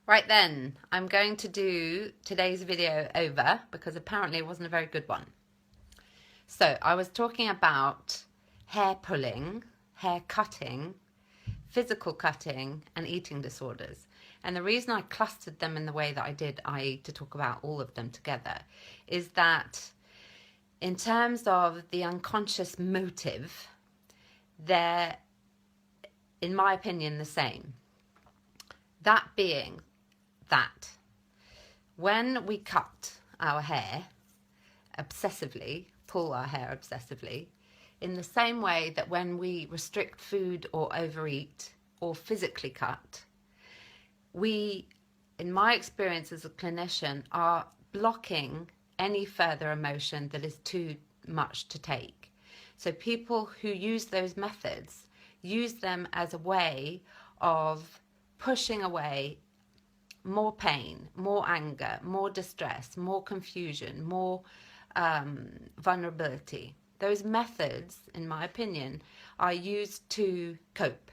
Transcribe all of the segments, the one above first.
Right then, I'm going to do today's video over because apparently it wasn't a very good one. So I was talking about hair pulling, hair cutting, physical cutting and eating disorders. And the reason I clustered them in the way that I did, i.e. to talk about all of them together, is that in terms of the unconscious motive, they're, in my opinion, the same. That being that when we cut our hair obsessively, pull our hair obsessively, in the same way that when we restrict food or overeat or physically cut, we, in my experience as a clinician, are blocking any further emotion that is too much to take. So people who use those methods use them as a way of pushing away more pain, more anger, more distress, more confusion, more vulnerability. Those methods, in my opinion, are used to cope.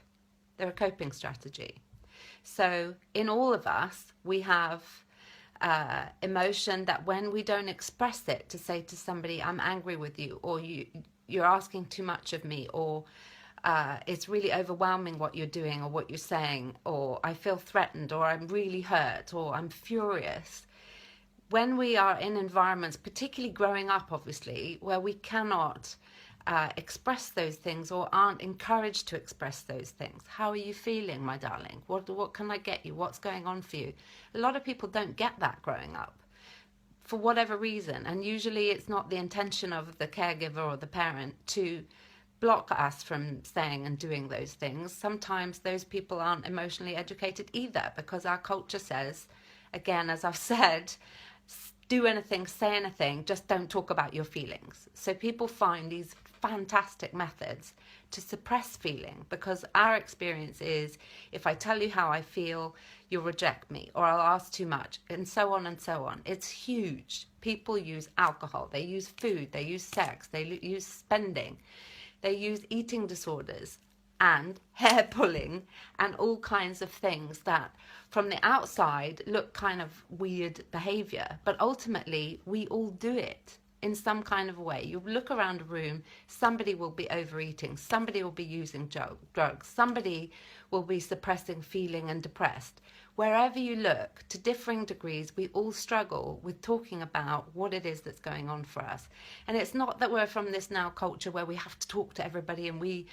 They're a coping strategy. So in all of us, we have emotion that when we don't express it, to say to somebody, I'm angry with you, or you're asking too much of me, or it's really overwhelming what you're doing or what you're saying, or I feel threatened, or I'm really hurt, or I'm furious. When we are in environments, particularly growing up, obviously, where we cannot express those things or aren't encouraged to express those things. How are you feeling, my darling? What can I get you? What's going on for you? A lot of people don't get that growing up for whatever reason. And usually it's not the intention of the caregiver or the parent to block us from saying and doing those things. Sometimes those people aren't emotionally educated either, because our culture says, again, as I've said, do anything, say anything, just don't talk about your feelings. So people find these fantastic methods to suppress feeling, because our experience is, if I tell you how I feel, you'll reject me, or I'll ask too much, and so on and so on. It's huge. People use alcohol, they use food, they use sex, they use spending, they use eating disorders and hair pulling and all kinds of things that from the outside look kind of weird behavior, but ultimately we all do it in some kind of way. You look around a room, somebody will be overeating, somebody will be using drugs, somebody will be suppressing feeling and depressed. Wherever you look, to differing degrees, we all struggle with talking about what it is that's going on for us. And it's not that we're from this now culture where we have to talk to everybody and we,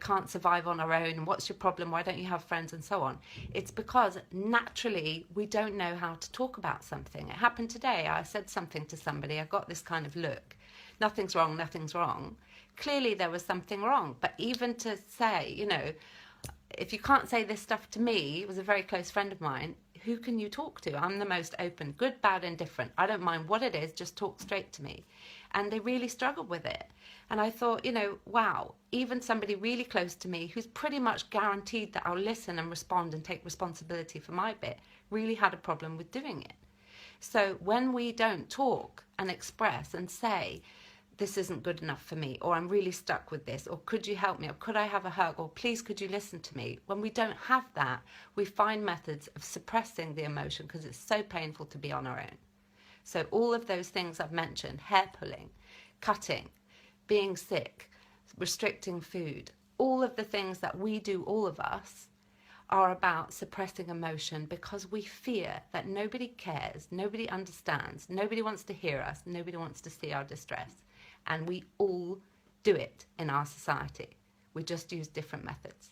can't survive on our own. And what's your problem? Why don't you have friends? And so on. It's because naturally we don't know how to talk about something. It happened today. I said something to somebody. I got this kind of look. Nothing's wrong, nothing's wrong. Clearly there was something wrong. But even to say, if you can't say this stuff to me, it was a very close friend of mine, who can you talk to? I'm the most open, good, bad, indifferent. I don't mind what it is, just talk straight to me. And they really struggled with it. And I thought, wow, even somebody really close to me who's pretty much guaranteed that I'll listen and respond and take responsibility for my bit, really had a problem with doing it. So when we don't talk and express and say, this isn't good enough for me, or I'm really stuck with this, or could you help me, or could I have a hug, or please could you listen to me? When we don't have that, we find methods of suppressing the emotion because it's so painful to be on our own. So all of those things I've mentioned, hair pulling, cutting, being sick, restricting food, all of the things that we do, all of us, are about suppressing emotion because we fear that nobody cares, nobody understands, nobody wants to hear us, nobody wants to see our distress. And we all do it in our society. We just use different methods.